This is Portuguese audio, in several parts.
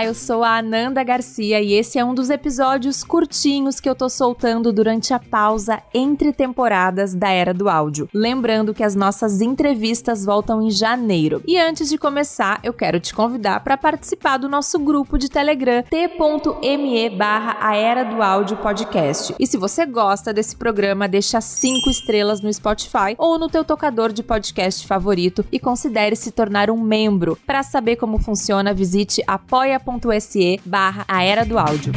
Olá, eu sou a Ananda Garcia e esse é um dos episódios curtinhos que eu tô soltando durante a pausa entre temporadas da Era do Áudio. Lembrando que as nossas entrevistas voltam em janeiro. E antes de começar, eu quero te convidar para participar do nosso grupo de Telegram t.me/A Era do Áudio Podcast. E se você gosta desse programa, deixa 5 estrelas no Spotify ou no teu tocador de podcast favorito e considere se tornar um membro. Para saber como funciona, visite apoia.se/A Era do Áudio.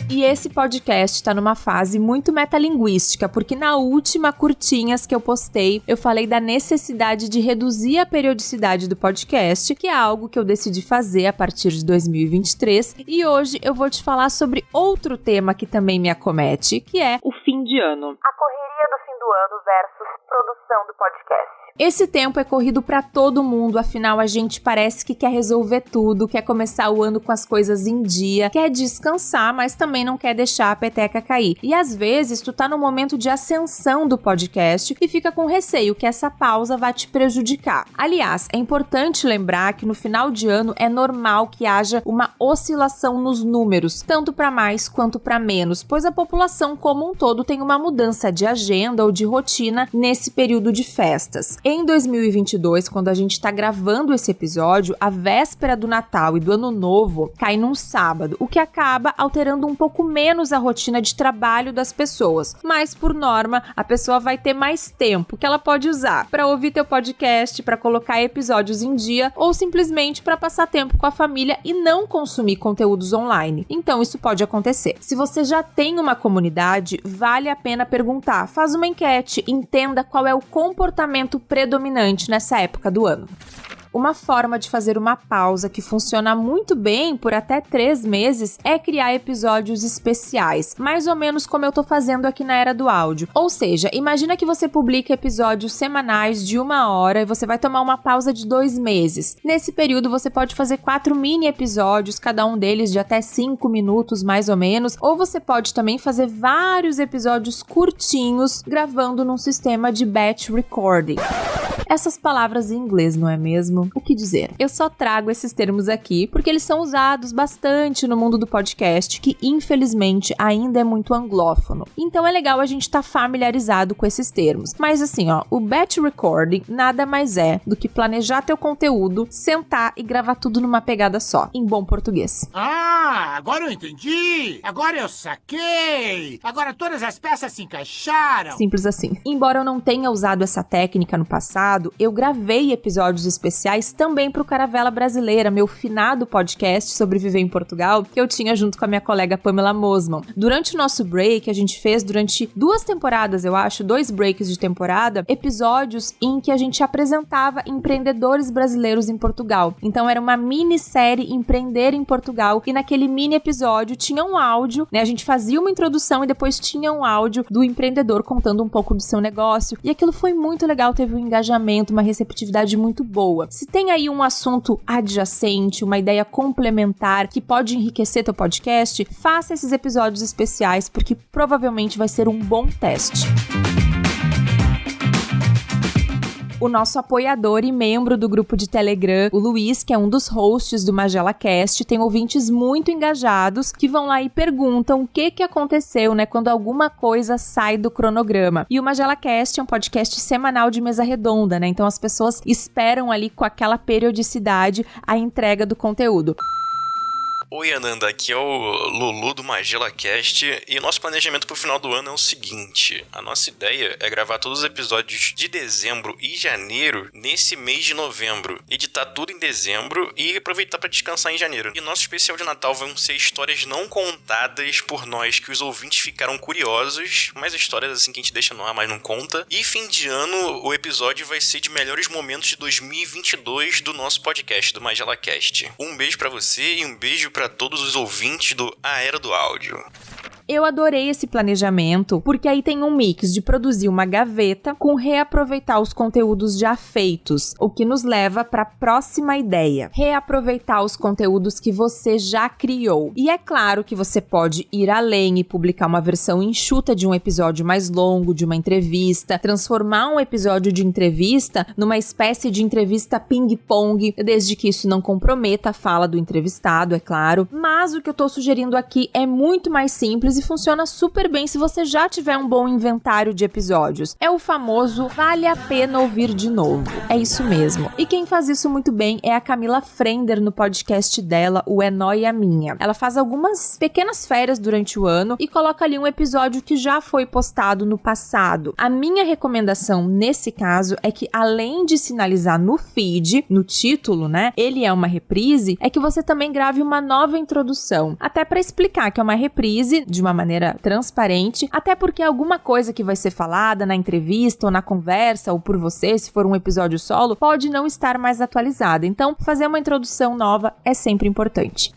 E esse podcast tá numa fase muito metalinguística, porque na última curtinhas que eu postei, eu falei da necessidade de reduzir a periodicidade do podcast, que é algo que eu decidi fazer a partir de 2023, e hoje eu vou te falar sobre outro tema que também me acomete, que é o fim de ano. A correria do fim do ano versus produção do podcast. Esse tempo é corrido pra todo mundo, afinal a gente parece que quer resolver tudo, quer começar o ano com as coisas em dia, quer descansar, mas também não quer deixar a peteca cair. E às vezes tu tá no momento de ascensão do podcast e fica com receio que essa pausa vá te prejudicar. Aliás, é importante lembrar que no final de ano é normal que haja uma oscilação nos números, tanto para mais quanto para menos, pois a população como um todo tem uma mudança de agenda ou de rotina nesse período de festas. Em 2022, quando a gente tá gravando esse episódio, a véspera do Natal e do Ano Novo cai num sábado, o que acaba alterando um pouco menos a rotina de trabalho das pessoas. Mas, por norma, a pessoa vai ter mais tempo que ela pode usar para ouvir teu podcast, para colocar episódios em dia ou simplesmente para passar tempo com a família e não consumir conteúdos online. Então, isso pode acontecer. Se você já tem uma comunidade, vale a pena perguntar. Faz uma enquete, entenda qual é o comportamento predominante nessa época do ano. Uma forma de fazer uma pausa que funciona muito bem por até 3 meses é criar episódios especiais, mais ou menos como eu tô fazendo aqui na Era do Áudio. Ou seja, imagina que você publica episódios semanais de 1 hora e você vai tomar uma pausa de 2 meses. Nesse período você pode fazer 4 mini episódios, cada um deles de até 5 minutos mais ou menos, ou você pode também fazer vários episódios curtinhos gravando num sistema de batch recording. Essas palavras em inglês, não é mesmo? O que dizer? Eu só trago esses termos aqui porque eles são usados bastante no mundo do podcast, que infelizmente ainda é muito anglófono. Então é legal a gente estar familiarizado com esses termos. Mas assim, o batch recording nada mais é do que planejar teu conteúdo, sentar e gravar tudo numa pegada só, em bom português. Ah, agora eu entendi! Agora eu saquei! Agora todas as peças se encaixaram! Simples assim. Embora eu não tenha usado essa técnica no passado, eu gravei episódios especiais também pro Caravela Brasileira, meu finado podcast sobre viver em Portugal, que eu tinha junto com a minha colega Pamela Mosman. Durante o nosso break, a gente fez durante 2 temporadas, eu acho, 2 breaks de temporada, episódios em que a gente apresentava empreendedores brasileiros em Portugal. Então era uma minissérie Empreender em Portugal e naquele mini episódio tinha um áudio, né? A gente fazia uma introdução e depois tinha um áudio do empreendedor contando um pouco do seu negócio e aquilo foi muito legal, teve um engajamento, uma receptividade muito boa. Se tem aí um assunto adjacente, uma ideia complementar que pode enriquecer teu podcast, faça esses episódios especiais porque provavelmente vai ser um bom teste. O nosso apoiador e membro do grupo de Telegram, o Luiz, que é um dos hosts do MagelaCast, tem ouvintes muito engajados que vão lá e perguntam o que aconteceu, né, quando alguma coisa sai do cronograma. E o MagelaCast é um podcast semanal de mesa redonda, né, então as pessoas esperam ali com aquela periodicidade a entrega do conteúdo. Oi, Ananda, aqui é o Lulu do MagelaCast e nosso planejamento pro final do ano é o seguinte: a nossa ideia é gravar todos os episódios de dezembro e janeiro nesse mês de novembro, editar tudo em dezembro e aproveitar para descansar em janeiro. E nosso especial de Natal vão ser histórias não contadas por nós, que os ouvintes ficaram curiosos, mas histórias assim que a gente deixa no ar, mas não conta. E fim de ano, o episódio vai ser de melhores momentos de 2022 do nosso podcast, do MagelaCast. Um beijo pra você e um beijo para todos os ouvintes do A Era do Áudio. Eu adorei esse planejamento, porque aí tem um mix de produzir uma gaveta com reaproveitar os conteúdos já feitos, o que nos leva para a próxima ideia. Reaproveitar os conteúdos que você já criou. E é claro que você pode ir além e publicar uma versão enxuta de um episódio mais longo, de uma entrevista, transformar um episódio de entrevista numa espécie de entrevista ping-pong, desde que isso não comprometa a fala do entrevistado, é claro. Mas o que eu tô sugerindo aqui é muito mais simples e funciona super bem se você já tiver um bom inventário de episódios. É o famoso vale a pena ouvir de novo. É isso mesmo. E quem faz isso muito bem é a Camila Frender no podcast dela, o É Nóia Minha. Ela faz algumas pequenas férias durante o ano e coloca ali um episódio que já foi postado no passado. A minha recomendação nesse caso é que, além de sinalizar no feed, no título, né, ele é uma reprise, é que você também grave uma nova introdução, até para explicar que é uma reprise de uma maneira transparente, até porque alguma coisa que vai ser falada na entrevista ou na conversa ou por você, se for um episódio solo, pode não estar mais atualizada. Então, fazer uma introdução nova é sempre importante.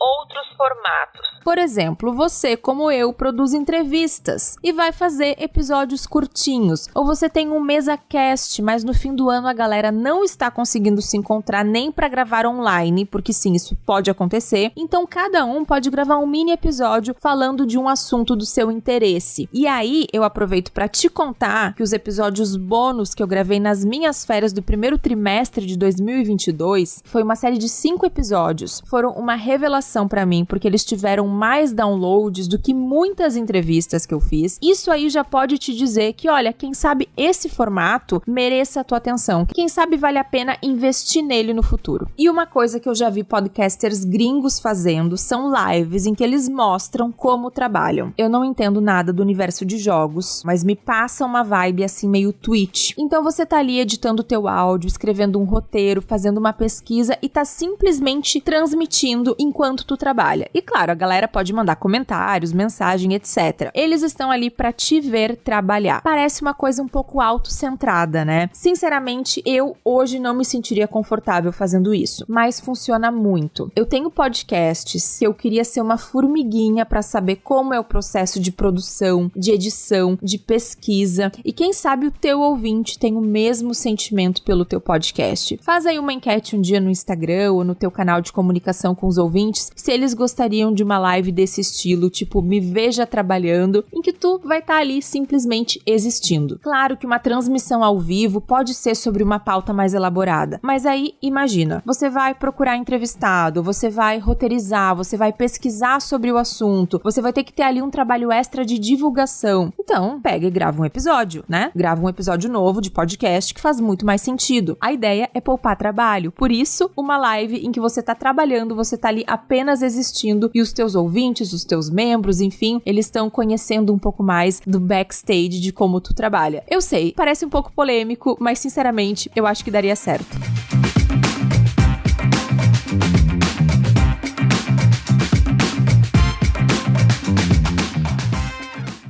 Outros formatos. Por exemplo, você, como eu, produz entrevistas e vai fazer episódios curtinhos. Ou você tem um mesa-cast, mas no fim do ano a galera não está conseguindo se encontrar nem para gravar online, porque sim, isso pode acontecer. Então, cada um pode gravar um mini episódio falando de um assunto do seu interesse. E aí, eu aproveito para te contar que os episódios bônus que eu gravei nas minhas férias do primeiro trimestre de 2022 foi uma série de 5 episódios. Foram uma revelação para mim, porque eles tiveram mais downloads do que muitas entrevistas que eu fiz. Isso aí já pode te dizer que, olha, quem sabe esse formato mereça a tua atenção. Quem sabe vale a pena investir nele no futuro. E uma coisa que eu já vi podcasters gringos fazendo são lives em que eles mostram como trabalham. Eu não entendo nada do universo de jogos, mas me passa uma vibe assim meio Twitch. Então você tá ali editando teu áudio, escrevendo um roteiro, fazendo uma pesquisa e tá simplesmente transmitindo enquanto tu trabalha. E claro, a galera pode mandar comentários, mensagem, etc. Eles estão ali pra te ver trabalhar. Parece uma coisa um pouco autocentrada, né? Sinceramente, eu hoje não me sentiria confortável fazendo isso, mas funciona muito. Eu tenho podcasts que eu queria ser uma formiguinha pra saber como é o processo de produção, de edição, de pesquisa, e quem sabe o teu ouvinte tem o mesmo sentimento pelo teu podcast. Faz aí uma enquete um dia no Instagram ou no teu canal de comunicação com os ouvintes, se eles gostariam de uma live desse estilo, tipo, me veja trabalhando, em que tu vai estar ali simplesmente existindo. Claro que uma transmissão ao vivo pode ser sobre uma pauta mais elaborada, mas aí, imagina, você vai procurar entrevistado, você vai roteirizar, você vai pesquisar sobre o assunto, você vai ter que ter ali um trabalho extra de divulgação. Então, pega e grava um episódio, né? Grava um episódio novo de podcast que faz muito mais sentido. A ideia é poupar trabalho. Por isso, uma live em que você tá trabalhando, você tá ali apenas existindo e os teus ouvintes, os teus membros, enfim, eles estão conhecendo um pouco mais do backstage de como tu trabalha. Eu sei, parece um pouco polêmico, mas sinceramente, eu acho que daria certo.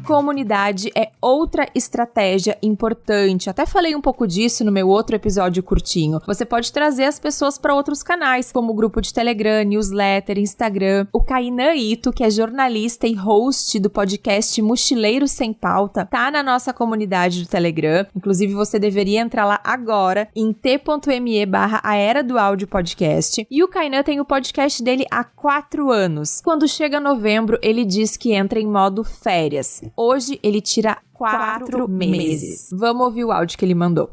Comunidade é outra estratégia importante. Até falei um pouco disso no meu outro episódio curtinho. Você pode trazer as pessoas para outros canais, como o grupo de Telegram, newsletter, Instagram. O Kainan Ito, que é jornalista e host do podcast Mochileiro Sem Pauta, tá na nossa comunidade do Telegram. Inclusive, você deveria entrar lá agora em t.me/Aera do Áudio Podcast. E o Kainan tem o podcast dele há 4 anos. Quando chega novembro, ele diz que entra em modo férias. Hoje ele tira 4 meses. Vamos ouvir o áudio que ele mandou.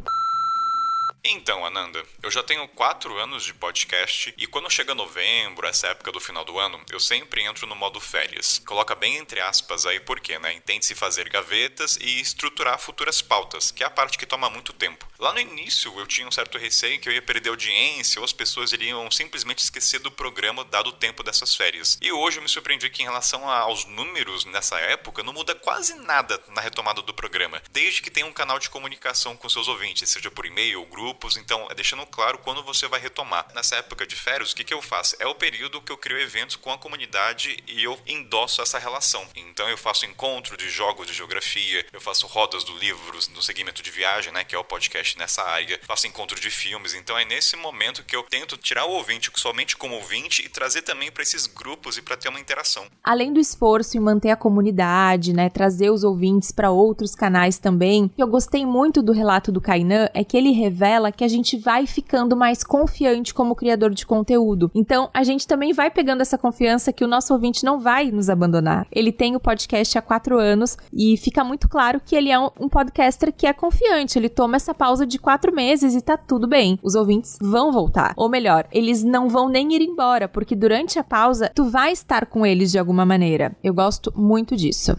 Então, Ananda, eu já tenho 4 anos de podcast e quando chega novembro, essa época do final do ano, eu sempre entro no modo férias. Coloca bem entre aspas aí porque, né? Entende-se fazer gavetas e estruturar futuras pautas, que é a parte que toma muito tempo. Lá no início, eu tinha um certo receio que eu ia perder audiência ou as pessoas iriam simplesmente esquecer do programa dado o tempo dessas férias. E hoje eu me surpreendi que em relação aos números nessa época, não muda quase nada na retomada do programa, desde que tenha um canal de comunicação com seus ouvintes, seja por e-mail ou grupos. Então, deixando claro quando você vai retomar. Nessa época de férias, o que eu faço? É o período que eu crio eventos com a comunidade e eu endosso essa relação. Então eu faço encontro de jogos de geografia, eu faço rodas do livros no segmento de viagem, né, que é o podcast nessa área, faço encontro de filmes. Então é nesse momento que eu tento tirar o ouvinte somente como ouvinte e trazer também para esses grupos e para ter uma interação. Além do esforço em manter a comunidade, né, trazer os ouvintes para outros canais também, eu gostei muito do relato do Kainan é que ele revela que a gente vai ficando mais confiante como criador de conteúdo. Então, a gente também vai pegando essa confiança que o nosso ouvinte não vai nos abandonar. Ele tem o podcast há 4 anos e fica muito claro que ele é um podcaster que é confiante. Ele toma essa pausa de 4 meses e tá tudo bem. Os ouvintes vão voltar. Ou melhor, eles não vão nem ir embora, porque durante a pausa, tu vai estar com eles de alguma maneira. Eu gosto muito disso.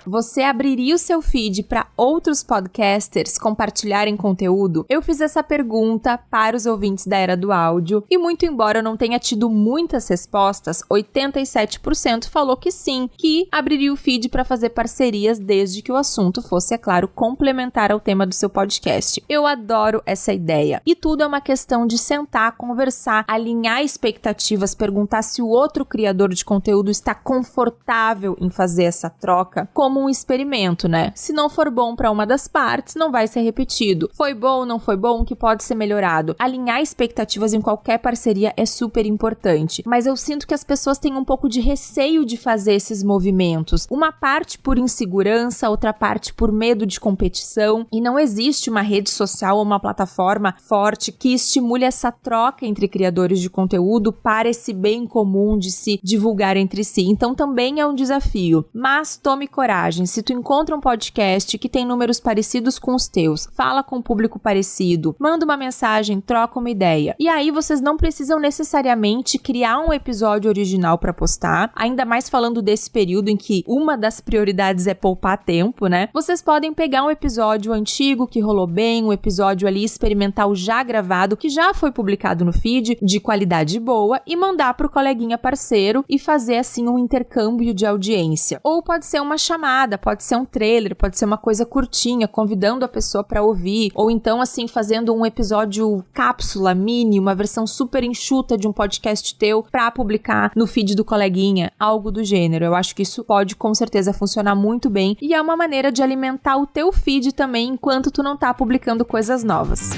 Você abriria o seu feed para outros podcasters compartilharem conteúdo? Eu fiz essa pergunta para os ouvintes da Era do Áudio e muito embora eu não tenha tido muitas respostas, 87% falou que sim, que abriria o feed para fazer parcerias desde que o assunto fosse, é claro, complementar ao tema do seu podcast. Eu adoro essa ideia. E tudo é uma questão de sentar, conversar, alinhar expectativas, perguntar se o outro criador de conteúdo está confortável em fazer essa troca, como um experimento, né? Se não for bom para uma das partes, não vai ser repetido. Foi bom, não foi bom, que pode ser melhorado. Alinhar expectativas em qualquer parceria é super importante, mas eu sinto que as pessoas têm um pouco de receio de fazer esses movimentos. Uma parte por insegurança, outra parte por medo de competição, e não existe uma rede social ou uma plataforma forte que estimule essa troca entre criadores de conteúdo para esse bem comum de se divulgar entre si. Então também é um desafio, mas tome coragem. Se tu encontra um podcast que tem números parecidos com os teus, fala com um público parecido, manda uma mensagem, troca uma ideia. E aí vocês não precisam necessariamente criar um episódio original para postar, ainda mais falando desse período em que uma das prioridades é poupar tempo, né? Vocês podem pegar um episódio antigo que rolou bem, um episódio ali experimental já gravado, que já foi publicado no feed, de qualidade boa, e mandar pro coleguinha parceiro e fazer assim um intercâmbio de audiência. Ou pode ser uma chamada, pode ser um trailer, pode ser uma coisa curtinha, convidando a pessoa para ouvir, ou então assim fazendo um episódio cápsula, mini, uma versão super enxuta de um podcast teu para publicar no feed do coleguinha, algo do gênero. Eu acho que isso pode com certeza funcionar muito bem e é uma maneira de alimentar o teu feed também enquanto tu não tá publicando coisas novas.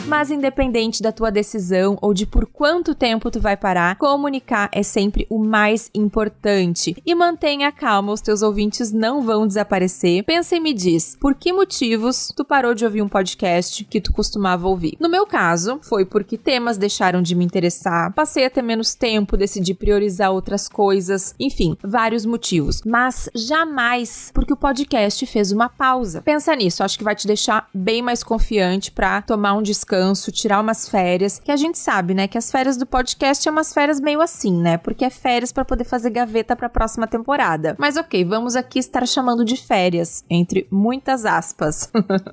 Mas independente da tua decisão ou de por quanto tempo tu vai parar, comunicar é sempre o mais importante. E mantenha calma, os teus ouvintes não vão desaparecer. Pensa e me diz, por que motivos tu parou de ouvir um podcast que tu costumava ouvir? No meu caso, foi porque temas deixaram de me interessar, passei a ter menos tempo, decidi priorizar outras coisas, enfim, vários motivos. Mas jamais porque o podcast fez uma pausa. Pensa nisso, acho que vai te deixar bem mais confiante pra tomar um descanso, tirar umas férias, que a gente sabe, né, que as férias do podcast é umas férias meio assim, né, porque é férias pra poder fazer gaveta pra próxima temporada. Mas ok, vamos aqui estar chamando de férias, entre muitas aspas.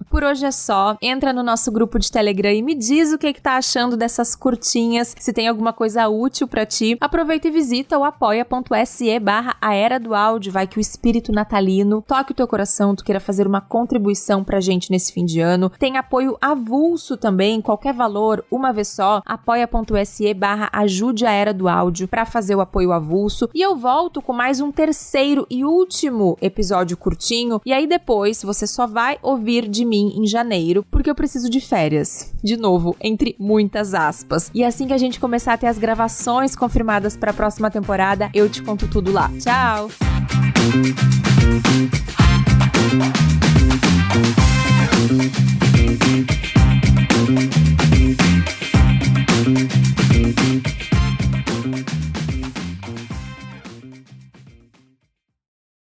Por hoje é só, entra no nosso grupo de Telegram e me diz o que tá achando dessas curtinhas, se tem alguma coisa útil pra ti. Aproveita e visita o apoia.se/Era do Áudio, vai que o espírito natalino toque o teu coração, tu queira fazer uma contribuição pra gente nesse fim de ano. Tem apoio avulso também, qualquer valor, uma vez só, apoia.se/Ajude a Era do Áudio para fazer o apoio avulso. E eu volto com mais um terceiro e último episódio curtinho, e aí depois você só vai ouvir de mim em janeiro, porque eu preciso de férias. De novo, entre muitas aspas. E assim que a gente começar a ter as gravações confirmadas para a próxima temporada, eu te conto tudo lá. Tchau!